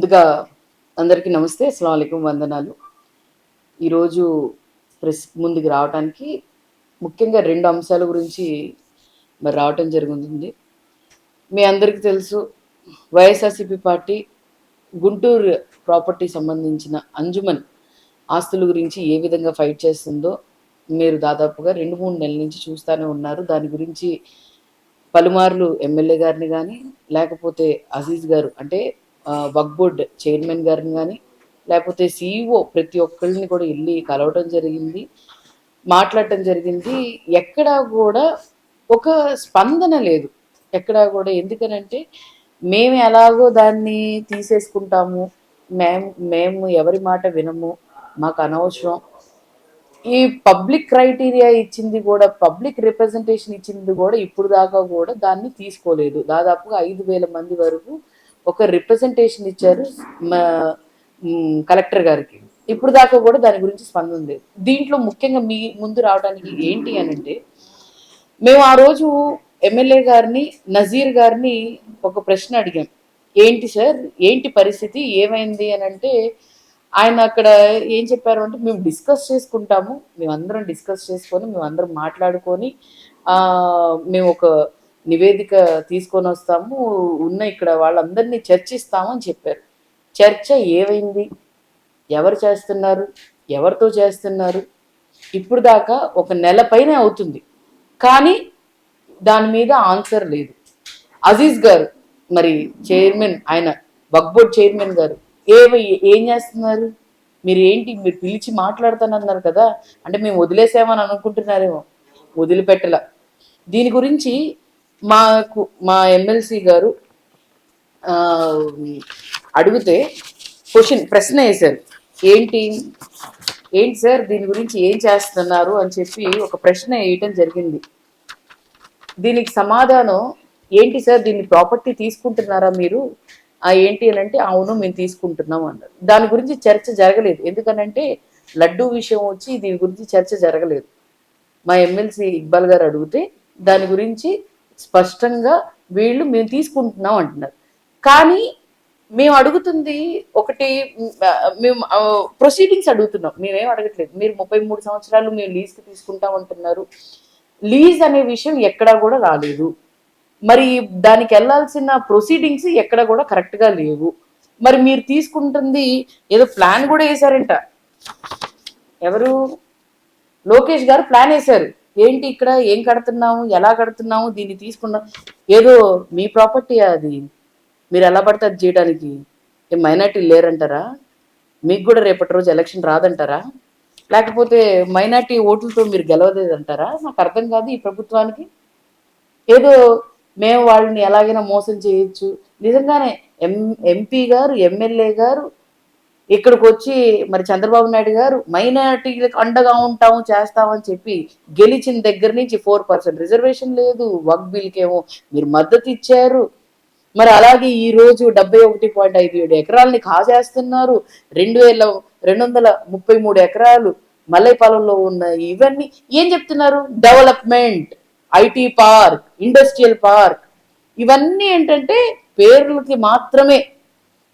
ముందుగా అందరికీ నమస్తే, అస్సలాము అలైకుం, వందనాలు. ఈరోజు ప్రెస్ ముందుకు రావడానికి ముఖ్యంగా 2 అంశాల గురించి రావటం జరుగుతుంది. మీ అందరికీ తెలుసు, వైఎస్ఆర్సీపీ పార్టీ గుంటూరు ప్రాపర్టీ సంబంధించిన అంజుమన్ ఆస్తుల గురించి ఏ విధంగా ఫైట్ చేస్తుందో మీరు దాదాపుగా 2-3 నెలల నుంచి చూస్తూనే ఉన్నారు. దాని గురించి పలుమార్లు ఎమ్మెల్యే గారిని కానీ, లేకపోతే అజీజ్ గారు అంటే వక్ఫ్ బోర్డ్ చైర్మన్ గారిని కానీ, లేకపోతే సీఈఓ ప్రతి ఒక్కళ్ళని కూడా వెళ్ళి కలవటం జరిగింది, మాట్లాడటం జరిగింది. ఎక్కడా కూడా ఒక స్పందన లేదు, ఎక్కడా కూడా. ఎందుకనంటే మేము ఎలాగో దాన్ని తీసేసుకుంటాము, మేము ఎవరి మాట వినము, మాకు అనవసరం. ఈ పబ్లిక్ క్రైటీరియా ఇచ్చింది కూడా, పబ్లిక్ రిప్రజెంటేషన్ ఇచ్చింది కూడా ఇప్పుడు దాకా కూడా దాన్ని తీసుకోలేదు. దాదాపుగా 5,000 మంది వరకు ఒక రిప్రజెంటేషన్ ఇచ్చారు కలెక్టర్ గారికి. ఇప్పుడు దాకా కూడా దాని గురించి స్పందన లేదు. దీంట్లో ముఖ్యంగా మీ ముందు రావడానికి ఏంటి అని అంటే, మేము ఆ రోజు ఎమ్మెల్యే గారిని, నజీర్ గారిని ఒక ప్రశ్న అడిగాం. ఏంటి సార్, ఏంటి పరిస్థితి, ఏమైంది అని అంటే, ఆయన అక్కడ ఏం చెప్పారు అంటే, మేము డిస్కస్ చేసుకుంటాము, మేమందరం డిస్కస్ చేసుకొని, మేమందరం మాట్లాడుకొని మేము ఒక నివేదిక తీసుకొని వస్తాము, ఉన్న ఇక్కడ వాళ్ళందరినీ చర్చిస్తామని చెప్పారు. చర్చ ఏమైంది, ఎవరు చేస్తున్నారు, ఎవరితో చేస్తున్నారు, ఇప్పుడు దాకా 1 నెల పైనే అవుతుంది, కానీ దాని మీద ఆన్సర్ లేదు. అజీజ్ గారు మరి చైర్మన్, ఆయన వక్ఫ్ బోర్డ్ చైర్మన్ గారు ఏం చేస్తున్నారు, మీరు ఏంటి, మీరు పిలిచి మాట్లాడుతానన్నారు కదా, అంటే మేము వదిలేసామని అనుకుంటున్నారేమో, వదిలిపెట్టల. దీని గురించి మా ఎమ్మెల్సీ గారు అడిగితే ప్రశ్న వేశారు. ఏంటి సార్, దీని గురించి ఏం చేస్తున్నారు అని చెప్పి ఒక ప్రశ్న వేయటం జరిగింది. దీనికి సమాధానం ఏంటి సార్, దీన్ని ప్రాపర్టీ తీసుకుంటున్నారా మీరు, ఏంటి అని అంటే, అవును మేము తీసుకుంటున్నాం అన్నారు. దాని గురించి చర్చ జరగలేదు. ఎందుకనంటే లడ్డూ విషయం వచ్చి దీని గురించి చర్చ జరగలేదు. మా ఎమ్మెల్సీ ఇక్బాల్ గారు అడిగితే దాని గురించి స్పష్టంగా వీళ్ళు మేము తీసుకుంటున్నాం అంటున్నారు. కానీ మేము అడుగుతుంది ఒకటి, మేము ప్రొసీడింగ్స్ అడుగుతున్నాం, మేమేం అడగట్లేదు. మీరు 33 సంవత్సరాలు మేము లీజ్కి తీసుకుంటాం అంటున్నారు. లీజ్ అనే విషయం ఎక్కడా కూడా రాలేదు. మరి దానికి వెళ్ళాల్సిన ప్రొసీడింగ్స్ ఎక్కడ కూడా కరెక్ట్గా లేవు. మరి మీరు తీసుకుంటుంది ఏదో ప్లాన్ కూడా వేశారంట. ఎవరు, లోకేష్ గారు ప్లాన్ వేశారు. ఏంటి, ఇక్కడ ఏం కడుతున్నాము, ఎలా కడుతున్నాము, దీన్ని తీసుకున్నాం, ఏదో మీ ప్రాపర్టీ అది, మీరు ఎలా పడితే అది చేయడానికి. ఏం మైనార్టీలు లేరంటారా, మీకు కూడా రేపటి రోజు ఎలక్షన్ రాదంటారా, లేకపోతే మైనార్టీ ఓట్లతో మీరు గెలవలేదంటారా? నాకు అర్థం కాదు ఈ ప్రభుత్వానికి. ఏదో మేము వాళ్ళని ఎలాగైనా మోసం చేయొచ్చు. నిజంగానే ఎంపీ గారు, ఎమ్మెల్యే గారు ఇక్కడికి వచ్చి మరి చంద్రబాబు నాయుడు గారు మైనారిటీలకు అండగా ఉంటాము, చేస్తామని చెప్పి గెలిచిన దగ్గర నుంచి 4% రిజర్వేషన్ లేదు, వక్ఫ్ బిల్కేమో మీరు మద్దతు ఇచ్చారు. మరి అలాగే ఈ రోజు 71.57 ఎకరాలని కాజేస్తున్నారు. 2,233 ఎకరాలు మల్లైపాలెంలో ఉన్న ఇవన్నీ ఏం చెప్తున్నారు, development, IT park, industrial park, ఇవన్నీ ఏంటంటే పేర్లకి మాత్రమే,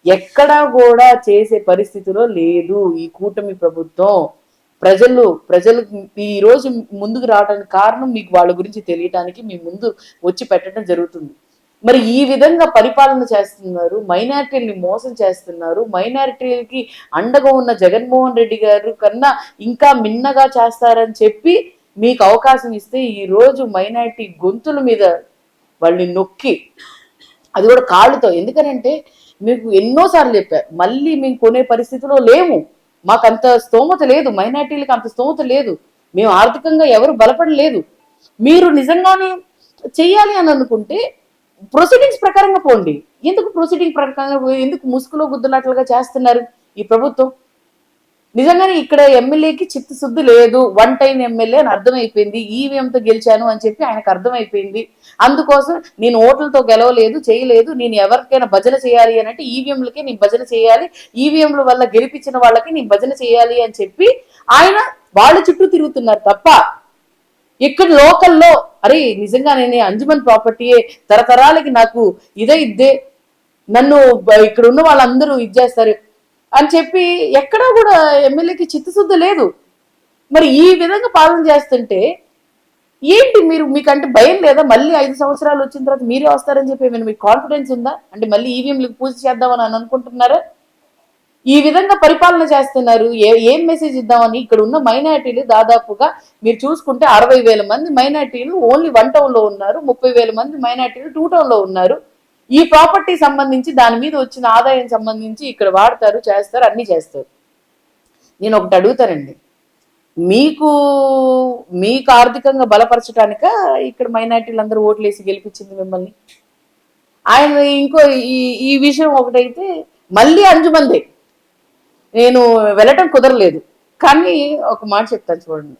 ఎక్కడా కూడా చేసే పరిస్థితిలో లేదు ఈ కూటమి ప్రభుత్వం. ప్రజలకు ఈ రోజు ముందుకు రావడానికి కారణం మీకు వాళ్ళ గురించి తెలియటానికి మీ ముందు వచ్చి పెట్టడం జరుగుతుంది. మరి ఈ విధంగా పరిపాలన చేస్తున్నారు, మైనారిటీల్ని మోసం చేస్తున్నారు. మైనారిటీలకి అండగా ఉన్న జగన్మోహన్ రెడ్డి గారు కన్నా ఇంకా మిన్నగా చేస్తారని చెప్పి మీకు అవకాశం ఇస్తే ఈ రోజు మైనారిటీ గొంతుల మీద వాళ్ళని నొక్కి, అది కూడా కాళ్ళతో. ఎందుకనంటే మీకు ఎన్నోసార్లు చెప్పారు, మళ్ళీ మేము కొనే పరిస్థితిలో లేము, మాకు అంత స్తోమత లేదు, మైనారిటీలకు అంత స్తోమత లేదు, మేము ఆర్థికంగా ఎవరు బలపడలేదు. మీరు నిజంగానే చెయ్యాలి అని అనుకుంటే ప్రొసీడింగ్స్ ప్రకారంగా పోండి. ఎందుకు ప్రొసీడింగ్ ప్రకారంగా, ఎందుకు ముసుగులో గుద్దులాట్లుగా చేస్తున్నారు ఈ ప్రభుత్వం? నిజంగానే ఇక్కడ ఎమ్మెల్యేకి చిత్తశుద్ధి లేదు, 1 టైం ఎమ్మెల్యే అని అర్థమైపోయింది. ఈవీఎంతో గెలిచాను అని చెప్పి ఆయనకు అర్థమైపోయింది. అందుకోసం నేను ఓట్లతో గెలవలేదు, చేయలేదు, నేను ఎవరికైనా భజన చేయాలి అని అంటే ఈవీఎంలకే నేను భజన చేయాలి, ఈవీఎంల వల్ల గెలిపించిన వాళ్ళకి నేను భజన చేయాలి అని చెప్పి ఆయన వాళ్ళ చుట్టూ తిరుగుతున్నారు తప్ప ఇక్కడ లోకల్లో అరే నిజంగా నేను అంజుమన్ ప్రాపర్టీయే తరతరాలకి నాకు ఇదే నన్ను ఇక్కడ ఉన్న వాళ్ళందరూ ఇది చేస్తారు అని చెప్పి ఎక్కడా కూడా ఎమ్మెల్యేకి చిత్తశుద్ధి లేదు. మరి ఈ విధంగా పాలన చేస్తుంటే ఏంటి మీకంటే భయం లేదా? మళ్ళీ 5 సంవత్సరాలు వచ్చిన తర్వాత మీరే వస్తారని చెప్పి ఏమైనా మీకు కాన్ఫిడెన్స్ ఉందా? అంటే మళ్ళీ ఈవీఎంలకు పూజ చేద్దామని అనుకుంటున్నారా? ఈ విధంగా పరిపాలన చేస్తున్నారు. ఏం మెసేజ్ ఇద్దామని? ఇక్కడ ఉన్న మైనారిటీలు దాదాపుగా మీరు చూసుకుంటే 60,000 మంది మైనారిటీలు ఓన్లీ 1 టౌన్ లో ఉన్నారు, 30,000 మంది మైనారిటీలు 2 టౌన్ లో ఉన్నారు. ఈ ప్రాపర్టీ సంబంధించి దాని మీద వచ్చిన ఆదాయం సంబంధించి ఇక్కడ వాడతారు, చేస్తారు, అన్ని చేస్తారు. నేను ఒకటి అడుగుతానండి, మీకు ఆర్థికంగా బలపరచడానిక ఇక్కడ మైనారిటీలు అందరూ ఓట్లేసి గెలిపించింది మిమ్మల్ని? ఆయన ఇంకో ఈ విషయం ఒకటైతే మళ్ళీ అంజుమందే, నేను వెళ్ళటం కుదరలేదు కానీ ఒక మాట చెప్తాను చూడండి.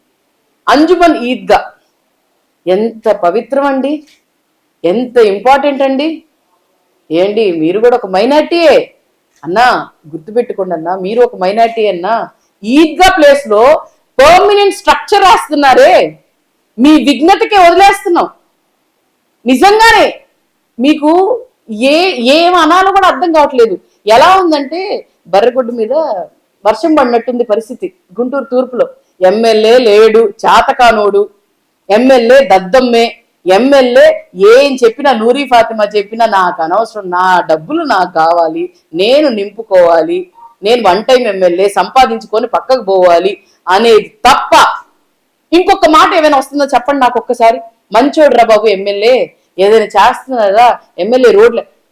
అంజుమన్ ఈద్గా ఎంత పవిత్రం అండి, ఎంత ఇంపార్టెంట్ అండి. ఏంటి మీరు కూడా ఒక మైనార్టీయే అన్నా, గుర్తుపెట్టుకోండి అన్నా, మీరు ఒక మైనార్టీ అన్నా. ఈద్గా ప్లేస్ లో పర్మనెంట్ స్ట్రక్చర్ వేస్తున్నారే, మీ విఘ్నతకే వదిలేస్తున్నాం. నిజంగానే మీకు ఏం అనాలో కూడా అర్థం కావట్లేదు. ఎలా ఉందంటే బర్రెగొడ్డు మీద వర్షం పడినట్టుంది పరిస్థితి. గుంటూరు తూర్పులో ఎమ్మెల్యే లేడు, చాతకానోడు, ఎమ్మెల్యే దద్దమ్మే, ఎమ్మెల్యే ఏం చెప్పినా, నూరి ఫాతిమా చెప్పినా నాకు అనవసరం, నా డబ్బులు నాకు కావాలి, నేను నింపుకోవాలి, నేను 1 టైం ఎమ్మెల్యే సంపాదించుకొని పక్కకు పోవాలి అనేది తప్ప ఇంకొక మాట ఏమైనా వస్తుందో చెప్పండి నాకు ఒక్కసారి. మంచోడు రా బాబు ఎమ్మెల్యే, ఏదైనా చేస్తున్నారా ఎమ్మెల్యే?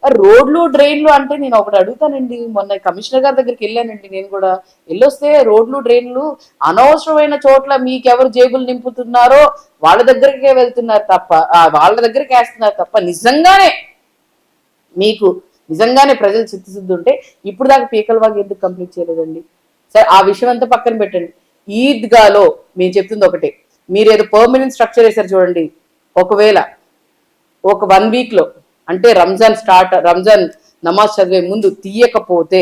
రోడ్లు డ్రైన్లు అంటే నేను ఒకటి అడుగుతానండి. మొన్న కమిషనర్ గారి దగ్గరికి వెళ్ళానండి, నేను కూడా వెళ్ళొస్తే రోడ్లు డ్రైన్లు అనవసరమైన చోట్ల మీకెవరు జేబులు నింపుతున్నారో వాళ్ళ దగ్గరికే వెళ్తున్నారు తప్ప, వాళ్ళ దగ్గరికి వేస్తున్నారు తప్ప, నిజంగానే ప్రజలు చిత్తశుద్ధి ఉంటే ఇప్పుడు దాకా పీకల వాగు ఎందుకు కంప్లీట్ చేయలేదండి? సరే ఆ విషయం అంతా పక్కన పెట్టండి. ఈద్గాలో మేము చెప్తుంది ఒకటే, మీరు ఏదో పర్మనెంట్ స్ట్రక్చర్ వేశారు చూడండి, ఒకవేళ ఒక 1 వీక్ లో అంటే రంజాన్ నమాజ్ చదివే ముందు తీయకపోతే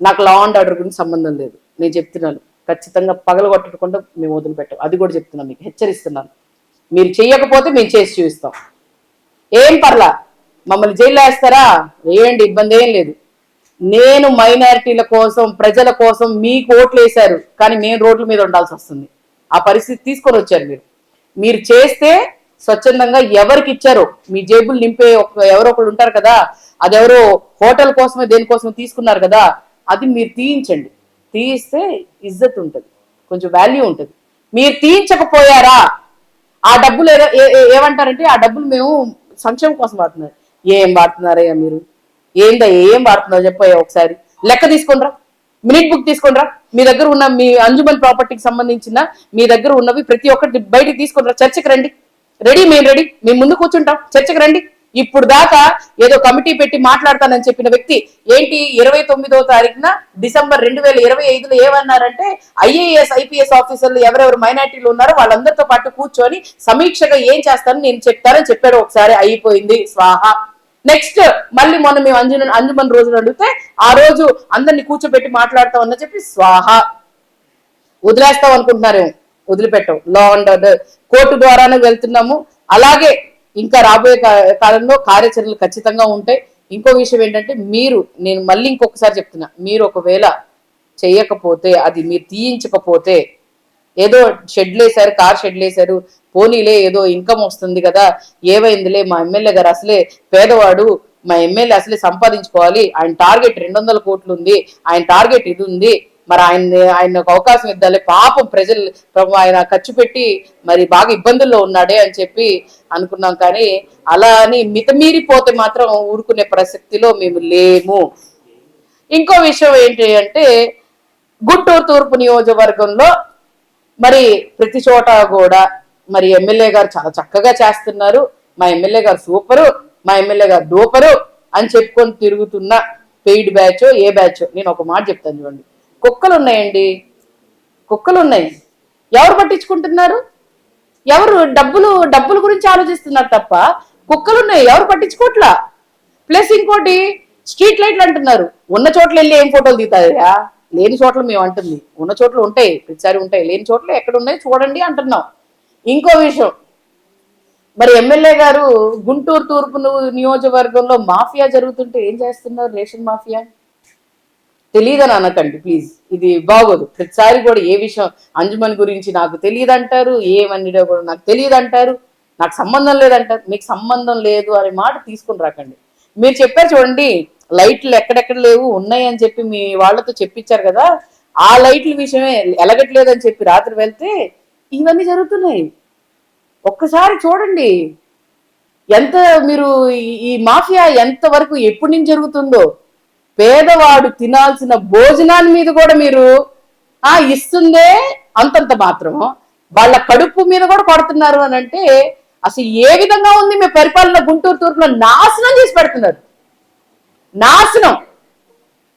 నాకు లా అండ్ ఆర్డర్ గురించి సంబంధం లేదు. నేను చెప్తున్నాను, ఖచ్చితంగా పగలగొట్టకుండా మేము వదిలిపెట్టాం. అది కూడా చెప్తున్నాను, మీకు హెచ్చరిస్తున్నాను. మీరు చెయ్యకపోతే మేము చేసి చూపిస్తాం. ఏం పర్లా, మమ్మల్ని జైల్లో వేస్తారా, వేయండి, ఇబ్బంది ఏం లేదు. నేను మైనారిటీల కోసం, ప్రజల కోసం మీకు ఓట్లు వేశారు, కానీ మేము రోడ్ల మీద ఉండాల్సి వస్తుంది. ఆ పరిస్థితి తీసుకొని వచ్చారు మీరు చేస్తే స్వచ్ఛందంగా ఎవరికి ఇచ్చారో మీ జేబులు నింపే ఎవరో ఒకళ్ళు ఉంటారు కదా, అదెవరో హోటల్ కోసమే దేనికోసమే తీసుకున్నారు కదా, అది మీరు తీయించండి. తీయిస్తే ఇజ్జత్ ఉంటుంది, కొంచెం వాల్యూ ఉంటుంది. మీరు తీయించకపోయారా, ఆ డబ్బులు ఏమంటారంటే ఆ డబ్బులు మేము సంక్షేమం కోసం వాడుతున్నారు. ఏం వాడుతున్నారయ్యా మీరు? ఏం వాడుతున్నారో చెప్పయ్యా ఒకసారి లెక్క తీసుకుండ్రా, మినిట్ బుక్ తీసుకుండ్రా. మీ దగ్గర ఉన్న మీ అంజుమన్ ప్రాపర్టీకి సంబంధించిన మీ దగ్గర ఉన్నవి ప్రతి ఒక్కటి బయటికి తీసుకుండ్రా. చర్చకి రండి, మేము రెడీ, మేము ముందు కూర్చుంటాం, చర్చకు రండి. ఇప్పుడు దాకా ఏదో కమిటీ పెట్టి మాట్లాడతానని చెప్పిన వ్యక్తి ఏంటి 29వ తారీఖున డిసెంబర్ 2025లో ఏమన్నారంటే IAS IPS ఆఫీసర్లు ఎవరెవరు మైనార్టీలు ఉన్నారో వాళ్ళందరితో పాటు కూర్చొని సమీక్షగా ఏం చేస్తానని నేను చెప్తానని చెప్పాడు. ఒకసారి అయిపోయింది, స్వాహా. నెక్స్ట్ మళ్ళీ మొన్న మేము అంజుమన్ రోజులు అడిగితే ఆ రోజు అందరినీ కూర్చోబెట్టి మాట్లాడతామని చెప్పి స్వాహా. వదిలేస్తాం అనుకుంటున్నారేమో, వదిలిపెట్టాం. లా అండ్ ఆర్డర్ కోర్టు ద్వారానే వెళ్తున్నాము. అలాగే ఇంకా రాబోయే కాలంలో కార్యాచరణలు ఖచ్చితంగా ఉంటాయి. ఇంకో విషయం ఏంటంటే నేను మళ్ళీ ఇంకొకసారి చెప్తున్నా, మీరు ఒకవేళ చేయకపోతే, అది మీరు తీయించకపోతే, ఏదో షెడ్లు వేశారు, కార్ షెడ్లు వేశారు, పోనీలే ఏదో ఇన్కమ్ వస్తుంది కదా, ఏమైందిలే, మా ఎమ్మెల్యే గారు అసలే పేదవాడు, మా ఎమ్మెల్యే అసలే సంపాదించుకోవాలి, ఆయన టార్గెట్ 200 కోట్లు ఉంది, ఆయన టార్గెట్ ఇది ఉంది, మరి ఆయన ఒక అవకాశం ఇద్దాలి, పాపం ప్రజలు ఆయన ఖర్చు పెట్టి మరి బాగా ఇబ్బందుల్లో ఉన్నాడే అని చెప్పి అనుకున్నాం. కానీ అలా అని మితమీరిపోతే మాత్రం ఊరుకునే ప్రసక్తిలో మేము లేము. ఇంకో విషయం ఏంటి అంటే గుంటూరు తూర్పు నియోజకవర్గంలో మరి ప్రతి చోట కూడా మరి ఎమ్మెల్యే గారు చాలా చక్కగా చేస్తున్నారు, మా ఎమ్మెల్యే గారు సూపరు, మా ఎమ్మెల్యే గారు డూపరు అని చెప్పుకొని తిరుగుతున్న పెయిడ్ బ్యాచ్ ఏ బ్యాచ్, నేను ఒక మాట చెప్తాను చూడండి. కుక్కలు ఉన్నాయండి, కుక్కలు ఉన్నాయి, ఎవరు పట్టించుకుంటున్నారు? ఎవరు డబ్బుల గురించి ఆలోచిస్తున్నారు తప్ప కుక్కలు ఉన్నాయి, ఎవరు పట్టించుకోవట్లా. ప్లస్ ఇంకోటి స్ట్రీట్ లైట్లు అంటున్నారు, ఉన్న చోట్ల వెళ్ళి ఏం ఫోటోలు దిగుతాయా? లేని చోట్ల మేము అంటుంది, ఉన్న చోట్ల ఉంటాయి, ప్రతిసారి ఉంటాయి, లేని చోట్ల ఎక్కడ ఉన్నాయి చూడండి అంటున్నాం. ఇంకో విషయం, మరి ఎమ్మెల్యే గారు గుంటూరు తూర్పు నియోజకవర్గంలో మాఫియా జరుగుతుంటే ఏం చేస్తున్నారు? Ration mafia. తెలియదని అనకండి ప్లీజ్, ఇది బాగోదు. ప్రతిసారి కూడా ఏ విషయం అంజుమన్ గురించి నాకు తెలియదు అంటారు, ఏమన్నా కూడా నాకు తెలియదు అంటారు, నాకు సంబంధం లేదంటారు. మీకు సంబంధం లేదు అనే మాట తీసుకుని రాకండి. మీరు చెప్పారు చూడండి, లైట్లు ఎక్కడెక్కడ లేవు ఉన్నాయి అని చెప్పి మీ వాళ్ళతో చెప్పించారు కదా, ఆ లైట్ల విషయమే ఎలగట్లేదని చెప్పి రాత్రి వెళ్తే ఇవన్నీ జరుగుతున్నాయి. ఒక్కసారి చూడండి ఎంత మీరు ఈ మాఫియా ఎంత వరకు ఎప్పటి నుంచి జరుగుతుందో. పేదవాడు తినాల్సిన భోజనాన్ని మీద కూడా మీరు ఇస్తుందే అంతంత మాత్రం, వాళ్ళ కడుపు మీద కూడా కొడుతున్నారు అని అంటే అసలు ఏ విధంగా ఉంది మీ పరిపాలన? గుంటూరు తూర్పులో నాశనం చేసి పెడుతున్నారు, నాశనం.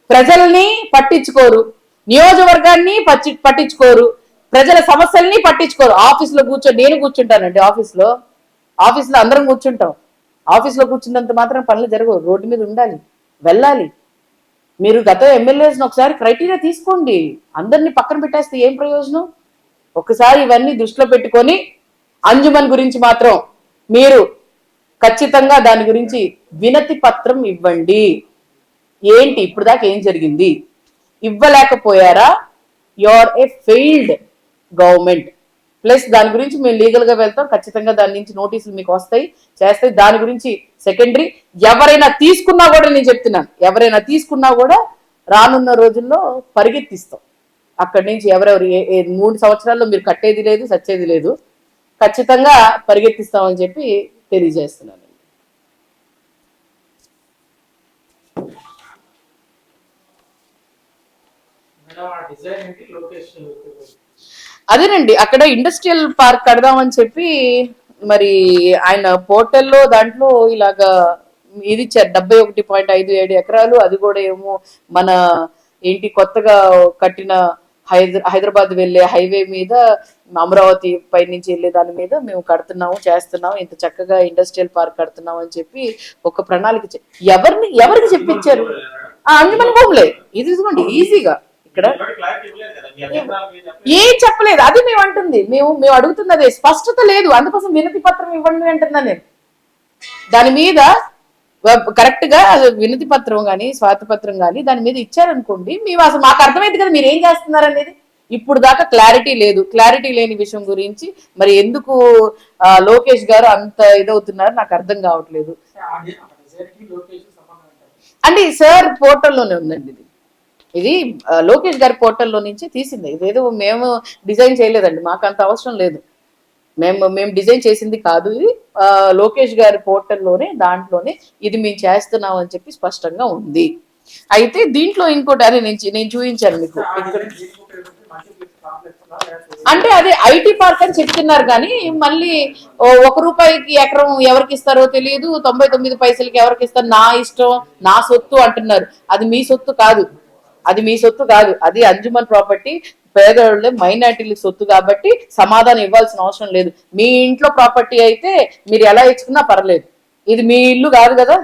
ప్రజల్ని పట్టించుకోరు, నియోజకవర్గాన్ని పట్టించుకోరు, ప్రజల సమస్యల్ని పట్టించుకోరు. ఆఫీసులో నేను కూర్చుంటానండి, ఆఫీస్లో అందరం కూర్చుంటాం. ఆఫీస్లో కూర్చున్నంత మాత్రం పనులు జరగవు, రోడ్డు మీద ఉండాలి, వెళ్ళాలి. మీరు గత ఎమ్మెల్యేస్ని ఒకసారి క్రైటీరియా తీసుకోండి, అందరినీ పక్కన పెట్టేస్తే ఏం ప్రయోజనం? ఒకసారి ఇవన్నీ దృష్టిలో పెట్టుకొని అంజుమన్ గురించి మాత్రం మీరు ఖచ్చితంగా దాని గురించి వినతి పత్రం ఇవ్వండి. ఏంటి ఇప్పుడు దాకా ఏం జరిగింది? ఇవ్వలేకపోయారా? You are a failed government. Plus దాని గురించి మేము లీగల్ గా వెళ్తాం, ఖచ్చితంగా దాని నుంచి నోటీసులు మీకు వస్తాయి, చేస్తాయి. దాని గురించి సెకండరీ ఎవరైనా తీసుకున్నా కూడా, నేను చెప్తున్నాను, ఎవరైనా తీసుకున్నా కూడా రానున్న రోజుల్లో పరిగెత్తిస్తాం. అక్కడి నుంచి ఎవరెవరు 3 సంవత్సరాల్లో మీరు కట్టేది లేదు, సచ్చేది లేదు, ఖచ్చితంగా పరిగెత్తిస్తామని చెప్పి తెలియజేస్తున్నాను. అదేనండి, అక్కడ ఇండస్ట్రియల్ పార్క్ కడదామని చెప్పి మరి ఆయన పోర్టల్లో దాంట్లో ఇలాగా ఇది ఇచ్చారు, 71.57 ఎకరాలు. అది కూడా ఏమో మన కొత్తగా కట్టిన హైదరాబాద్ వెళ్ళే హైవే మీద, అమరావతి పై నుంచి వెళ్ళే దాని మీద మేము కడుతున్నాము, చేస్తున్నాము, ఇంత చక్కగా ఇండస్ట్రియల్ పార్క్ కడుతున్నాము అని చెప్పి ఒక ప్రణాళిక ఎవరికి చెప్పించారు? అంజుమన్ భూములే. ఇది చూసుకోండి ఈజీగా, ఇక్కడ ఏం చెప్పలేదు. అది మేము అంటుంది, మేము అడుగుతున్నదే స్పష్టత లేదు, అందుకోసం వినతి పత్రం ఇవ్వండి అంటున్నా నేను. దాని మీద కరెక్ట్ గా వినతి పత్రం కానీ స్వాతి పత్రం కానీ దాని మీద ఇచ్చారనుకోండి, మేము అసలు మాకు అర్థమైంది కదా మీరు ఏం చేస్తున్నారు అనేది. ఇప్పుడు దాకా క్లారిటీ లేదు. క్లారిటీ లేని విషయం గురించి మరి ఎందుకు లోకేష్ గారు అంత ఇదవుతున్నారు నాకు అర్థం కావట్లేదు. అంటే సార్ పోర్టల్లోనే ఉందండి, ఇది లోకేష్ గారి పోర్టల్లో నుంచి తీసింది. ఇదేదో మేము డిజైన్ చేయలేదండి, మాకు అంత అవసరం లేదు, మేము డిజైన్ చేసింది కాదు. ఇది లోకేష్ గారి పోర్టల్లోనే దాంట్లోనే ఇది మేము చేస్తున్నాం అని చెప్పి స్పష్టంగా ఉంది. అయితే దీంట్లో ఇంకోటి అదే నేను చూపించాను మీకు. అంటే అదే ఐటీ పార్క్ అని చెప్తున్నారు కానీ మళ్ళీ ₹1 ఎకరం ఎవరికి ఇస్తారో తెలియదు, 99 పైసలకి ఎవరికి ఇస్తారు, నా ఇష్టం నా సొత్తు అంటున్నారు. అది మీ సొత్తు కాదు, అది అంజుమన్ ప్రాపర్టీ, పేదవాళ్ళే మైనార్టీల సొత్తు కాబట్టి సమాధానం ఇవ్వాల్సిన అవసరం లేదు. మీ ఇంట్లో ప్రాపర్టీ అయితే మీరు ఎలా ఇచ్చుకున్నా పర్లేదు, ఇది మీ ఇల్లు కాదు కదా.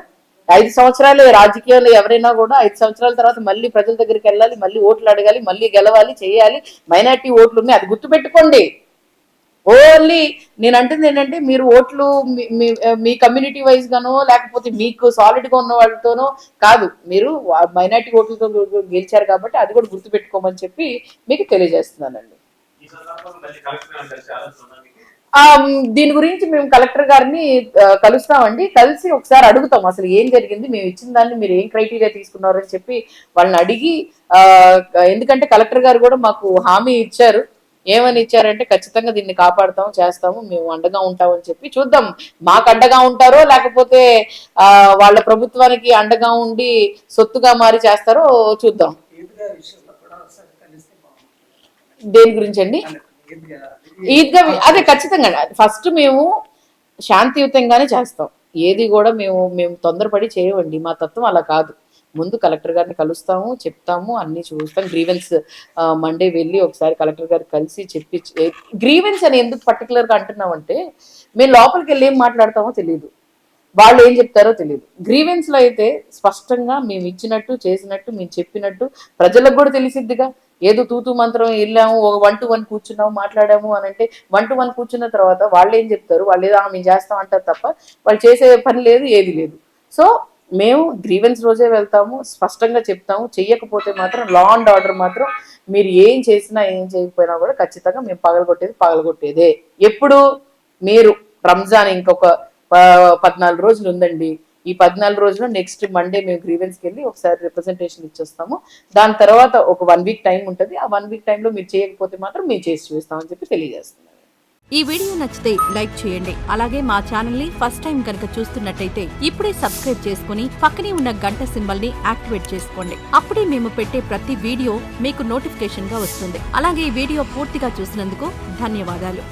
5 సంవత్సరాలు రాజకీయాల్లో ఎవరైనా కూడా 5 సంవత్సరాల తర్వాత మళ్ళీ ప్రజల దగ్గరికి వెళ్ళాలి, మళ్ళీ ఓట్లు అడగాలి, మళ్ళీ గెలవాలి, చేయాలి. మైనార్టీ ఓట్లు ఉన్నాయి, అది గుర్తుపెట్టుకోండి. ఓన్లీ నేను అంటుంది ఏంటంటే మీరు ఓట్లు మీ కమ్యూనిటీ వైజ్ గానో లేకపోతే మీకు సాలిడ్ గా ఉన్న వాళ్ళతోనో కాదు, మీరు మైనార్టీ ఓట్లతో గెలిచారు కాబట్టి అది కూడా గుర్తుపెట్టుకోమని చెప్పి మీకు తెలియజేస్తున్నానండి. దీని గురించి మేము కలెక్టర్ గారిని కలుస్తామండి, కలిసి ఒకసారి అడుగుతాం అసలు ఏం జరిగింది, మేము ఇచ్చిన దాన్ని మీరు ఏం క్రైటీరియా తీసుకున్నారు అని చెప్పి వాళ్ళని అడిగి, ఎందుకంటే కలెక్టర్ గారు కూడా మాకు హామీ ఇచ్చారు. ఏమని ఇచ్చారంటే ఖచ్చితంగా దీన్ని కాపాడుతాం, చేస్తాము, మేము అండగా ఉంటామని చెప్పి. చూద్దాం మాకు అండగా ఉంటారో లేకపోతే వాళ్ళ ప్రభుత్వానికి అండగా ఉండి సొత్తుగా మారి చేస్తారో చూద్దాం. దేని గురించి అండి? ఈద్గా అదే ఖచ్చితంగా ఫస్ట్ మేము శాంతియుతంగానే చేస్తాం, ఏది కూడా మేము తొందరపడి చేయవండి, మా తత్వం అలా కాదు. ముందు కలెక్టర్ గారిని కలుస్తాము, చెప్తాము, అన్ని చూస్తాం. గ్రీవెన్స్ మండే వెళ్ళి ఒకసారి కలెక్టర్ గారికి కలిసి చెప్పి, గ్రీవెన్స్ అని ఎందుకు పర్టికులర్గా అంటున్నామంటే మేము లోపలికి వెళ్ళి ఏం మాట్లాడతామో తెలియదు, వాళ్ళు ఏం చెప్తారో తెలియదు. గ్రీవెన్స్ లో అయితే స్పష్టంగా మేము ఇచ్చినట్టు చేసినట్టు మేము చెప్పినట్టు ప్రజలకు కూడా తెలిసిద్దిగా. ఏదో తూతూ మంత్రం వెళ్ళాము, ఒక 1-to-1 కూర్చున్నాము, మాట్లాడాము అని అంటే 1-to-1 కూర్చున్న తర్వాత వాళ్ళు ఏం చెప్తారు, వాళ్ళు ఏదో మేము చేస్తాం అంటారు తప్ప వాళ్ళు చేసే పని లేదు, ఏది లేదు. సో మేము గ్రీవెన్స్ రోజే వెళ్తాము, స్పష్టంగా చెప్తాము. చెయ్యకపోతే మాత్రం లా అండ్ ఆర్డర్ మాత్రం మీరు ఏం చేసినా ఏం చేయకపోయినా కూడా ఖచ్చితంగా మేము పగలగొట్టేదే. ఎప్పుడు మీరు రంజాన్ ఇంకొక 14 రోజులు ఉందండి. ఈ 14 రోజుల్లో నెక్స్ట్ మండే మేము గ్రీవెన్స్కి వెళ్ళి ఒకసారి రిప్రజెంటేషన్ ఇచ్చేస్తాము. దాని తర్వాత ఒక 1 వీక్ టైం ఉంటుంది. ఆ 1 వీక్ టైంలో మీరు చేయకపోతే మాత్రం మేము చేసి చూపిస్తామని చెప్పి తెలియజేస్తున్నాం. ఈ వీడియో నచ్చితే లైక్ చేయండి. అలాగే మా ఛానల్ ని ఫస్ట్ టైం కనుక చూస్తున్నట్టయితే ఇప్పుడే సబ్స్క్రైబ్ చేసుకుని పక్కనే ఉన్న గంట సింబల్ ని యాక్టివేట్ చేసుకోండి. అప్పుడే మేము పెట్టే ప్రతి వీడియో మీకు నోటిఫికేషన్ గా వస్తుంది. అలాగే ఈ వీడియో పూర్తిగా చూసినందుకు ధన్యవాదాలు.